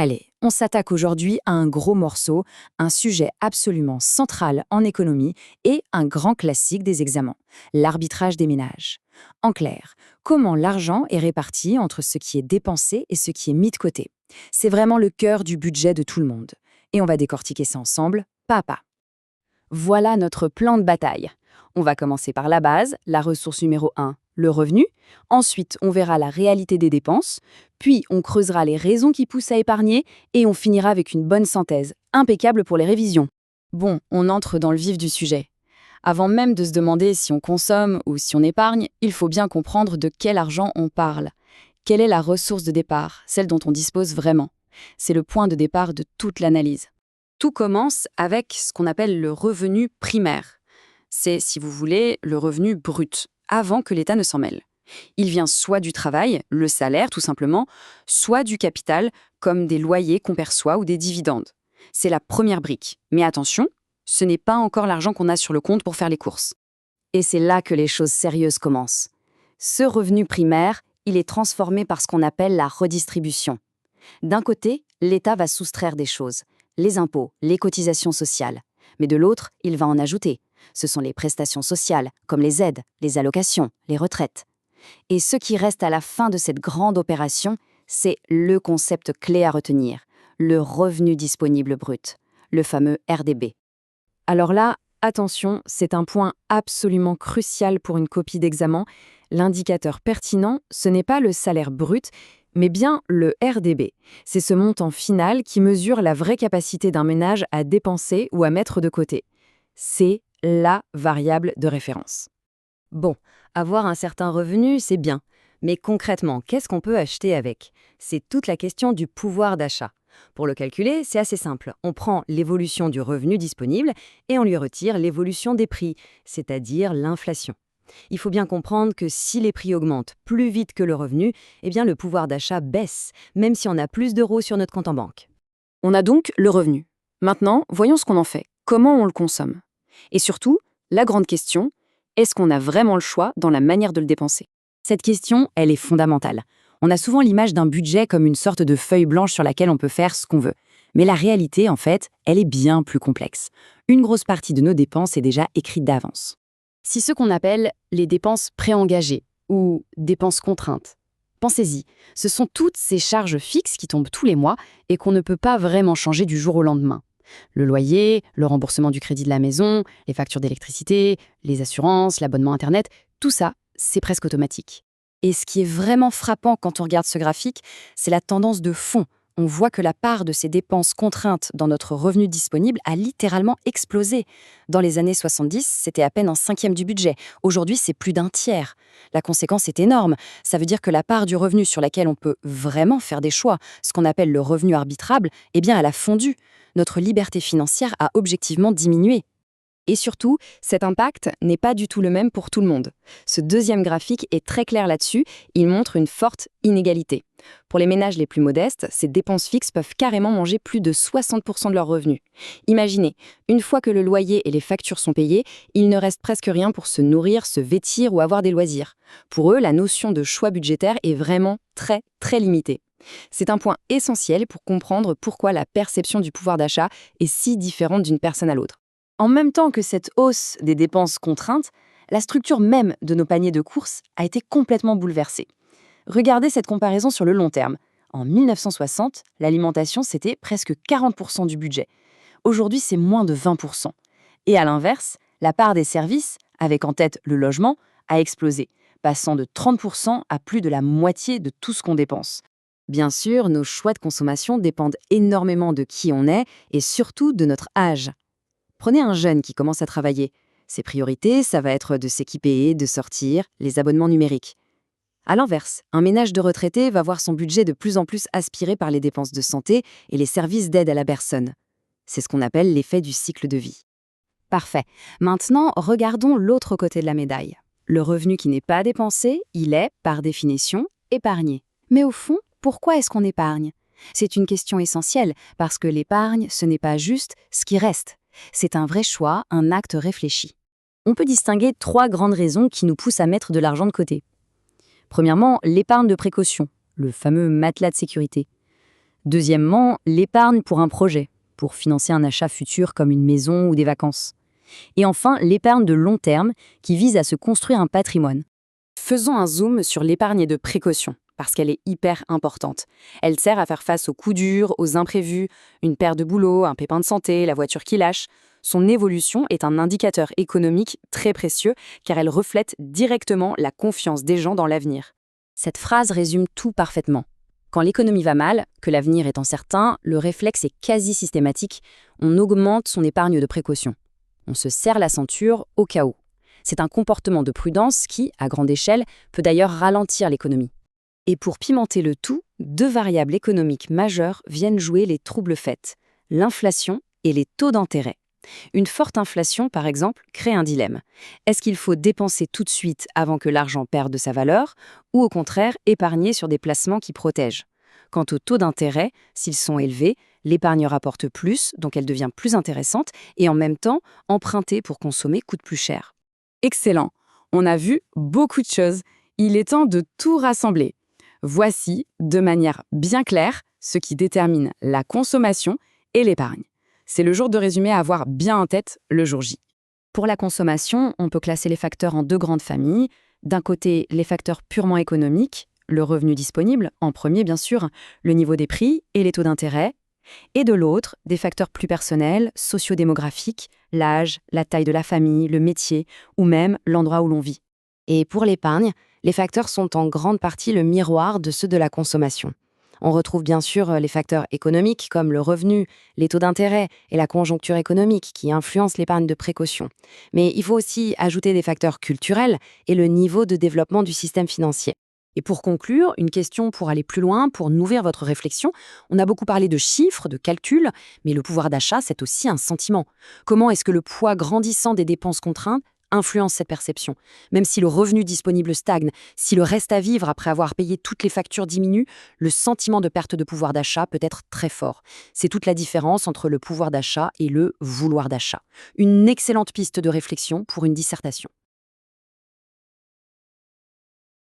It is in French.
Allez, on s'attaque aujourd'hui à un gros morceau, un sujet absolument central en économie et un grand classique des examens, l'arbitrage des ménages. En clair, comment l'argent est réparti entre ce qui est dépensé et ce qui est mis de côté. C'est vraiment le cœur du budget de tout le monde. Et on va décortiquer ça ensemble, pas à pas. Voilà notre plan de bataille. On va commencer par la base, la ressource numéro 1, le revenu. Ensuite, on verra la réalité des dépenses. Puis, on creusera les raisons qui poussent à épargner. Et on finira avec une bonne synthèse, impeccable pour les révisions. Bon, on entre dans le vif du sujet. Avant même de se demander si on consomme ou si on épargne, il faut bien comprendre de quel argent on parle. Quelle est la ressource de départ, celle dont on dispose vraiment? C'est le point de départ de toute l'analyse. Tout commence avec ce qu'on appelle le revenu primaire. C'est, si vous voulez, le revenu brut, avant que l'État ne s'en mêle. Il vient soit du travail, le salaire tout simplement, soit du capital, comme des loyers qu'on perçoit ou des dividendes. C'est la première brique. Mais attention, ce n'est pas encore l'argent qu'on a sur le compte pour faire les courses. Et c'est là que les choses sérieuses commencent. Ce revenu primaire, il est transformé par ce qu'on appelle la redistribution. D'un côté, l'État va soustraire des choses, les impôts, les cotisations sociales. Mais de l'autre, il va en ajouter. Ce sont les prestations sociales, comme les aides, les allocations, les retraites. Et ce qui reste à la fin de cette grande opération, c'est le concept clé à retenir, le revenu disponible brut, le fameux RDB. Alors là, attention, c'est un point absolument crucial pour une copie d'examen. L'indicateur pertinent, ce n'est pas le salaire brut, mais bien le RDB. C'est ce montant final qui mesure la vraie capacité d'un ménage à dépenser ou à mettre de côté. C'est la variable de référence. Bon, avoir un certain revenu, c'est bien. Mais concrètement, qu'est-ce qu'on peut acheter avec? C'est toute la question du pouvoir d'achat. Pour le calculer, c'est assez simple. On prend l'évolution du revenu disponible et on lui retire l'évolution des prix, c'est-à-dire l'inflation. Il faut bien comprendre que si les prix augmentent plus vite que le revenu, eh bien le pouvoir d'achat baisse, même si on a plus d'euros sur notre compte en banque. On a donc le revenu. Maintenant, voyons ce qu'on en fait. Comment on le consomme? Et surtout, la grande question, est-ce qu'on a vraiment le choix dans la manière de le dépenser? Cette question, elle est fondamentale. On a souvent l'image d'un budget comme une sorte de feuille blanche sur laquelle on peut faire ce qu'on veut. Mais la réalité, en fait, elle est bien plus complexe. Une grosse partie de nos dépenses est déjà écrite d'avance. Si ce qu'on appelle les dépenses préengagées ou dépenses contraintes, pensez-y, ce sont toutes ces charges fixes qui tombent tous les mois et qu'on ne peut pas vraiment changer du jour au lendemain. Le loyer, le remboursement du crédit de la maison, les factures d'électricité, les assurances, l'abonnement Internet, tout ça, c'est presque automatique. Et ce qui est vraiment frappant quand on regarde ce graphique, c'est la tendance de fond. On voit que la part de ces dépenses contraintes dans notre revenu disponible a littéralement explosé. Dans les années 70, c'était à peine un cinquième du budget. Aujourd'hui, c'est plus d'un tiers. La conséquence est énorme. Ça veut dire que la part du revenu sur laquelle on peut vraiment faire des choix, ce qu'on appelle le revenu arbitrable, eh bien, elle a fondu. Notre liberté financière a objectivement diminué. Et surtout, cet impact n'est pas du tout le même pour tout le monde. Ce deuxième graphique est très clair là-dessus, il montre une forte inégalité. Pour les ménages les plus modestes, ces dépenses fixes peuvent carrément manger plus de 60% de leurs revenus. Imaginez, une fois que le loyer et les factures sont payés, il ne reste presque rien pour se nourrir, se vêtir ou avoir des loisirs. Pour eux, la notion de choix budgétaire est vraiment très, très limitée. C'est un point essentiel pour comprendre pourquoi la perception du pouvoir d'achat est si différente d'une personne à l'autre. En même temps que cette hausse des dépenses contraintes, la structure même de nos paniers de courses a été complètement bouleversée. Regardez cette comparaison sur le long terme. En 1960, l'alimentation, c'était presque 40% du budget. Aujourd'hui, c'est moins de 20%. Et à l'inverse, la part des services, avec en tête le logement, a explosé, passant de 30% à plus de la moitié de tout ce qu'on dépense. Bien sûr, nos choix de consommation dépendent énormément de qui on est et surtout de notre âge. Prenez un jeune qui commence à travailler. Ses priorités, ça va être de s'équiper, de sortir, les abonnements numériques. À l'inverse, un ménage de retraités va voir son budget de plus en plus aspiré par les dépenses de santé et les services d'aide à la personne. C'est ce qu'on appelle l'effet du cycle de vie. Parfait. Maintenant, regardons l'autre côté de la médaille. Le revenu qui n'est pas dépensé, il est, par définition, épargné. Mais au fond, pourquoi est-ce qu'on épargne? C'est une question essentielle, parce que l'épargne, ce n'est pas juste ce qui reste. C'est un vrai choix, un acte réfléchi. On peut distinguer 3 grandes raisons qui nous poussent à mettre de l'argent de côté. Premièrement, l'épargne de précaution, le fameux matelas de sécurité. Deuxièmement, l'épargne pour un projet, pour financer un achat futur comme une maison ou des vacances. Et enfin, l'épargne de long terme qui vise à se construire un patrimoine. Faisons un zoom sur l'épargne de précaution, parce qu'elle est hyper importante. Elle sert à faire face aux coups durs, aux imprévus, une perte de boulot, un pépin de santé, la voiture qui lâche. Son évolution est un indicateur économique très précieux car elle reflète directement la confiance des gens dans l'avenir. Cette phrase résume tout parfaitement. Quand l'économie va mal, que l'avenir est incertain, le réflexe est quasi systématique. On augmente son épargne de précaution. On se serre la ceinture au cas où. C'est un comportement de prudence qui, à grande échelle, peut d'ailleurs ralentir l'économie. Et pour pimenter le tout, deux variables économiques majeures viennent jouer les troubles faits, l'inflation et les taux d'intérêt. Une forte inflation, par exemple, crée un dilemme. Est-ce qu'il faut dépenser tout de suite avant que l'argent perde de sa valeur, ou au contraire épargner sur des placements qui protègent? Quant aux taux d'intérêt, s'ils sont élevés, l'épargne rapporte plus, donc elle devient plus intéressante, et en même temps, emprunter pour consommer coûte plus cher. Excellent. On a vu beaucoup de choses. Il est temps de tout rassembler. Voici, de manière bien claire, ce qui détermine la consommation et l'épargne. C'est le jour de résumé à avoir bien en tête le jour J. Pour la consommation, on peut classer les facteurs en deux grandes familles. D'un côté, les facteurs purement économiques, le revenu disponible, en premier bien sûr, le niveau des prix et les taux d'intérêt. Et de l'autre, des facteurs plus personnels, sociodémographiques, l'âge, la taille de la famille, le métier ou même l'endroit où l'on vit. Et pour l'épargne, les facteurs sont en grande partie le miroir de ceux de la consommation. On retrouve bien sûr les facteurs économiques comme le revenu, les taux d'intérêt et la conjoncture économique qui influencent l'épargne de précaution. Mais il faut aussi ajouter des facteurs culturels et le niveau de développement du système financier. Et pour conclure, une question pour aller plus loin, pour nourrir votre réflexion. On a beaucoup parlé de chiffres, de calculs, mais le pouvoir d'achat, c'est aussi un sentiment. Comment est-ce que le poids grandissant des dépenses contraintes influence cette perception? Même si le revenu disponible stagne, si le reste à vivre après avoir payé toutes les factures diminue, le sentiment de perte de pouvoir d'achat peut être très fort. C'est toute la différence entre le pouvoir d'achat et le vouloir d'achat. Une excellente piste de réflexion pour une dissertation.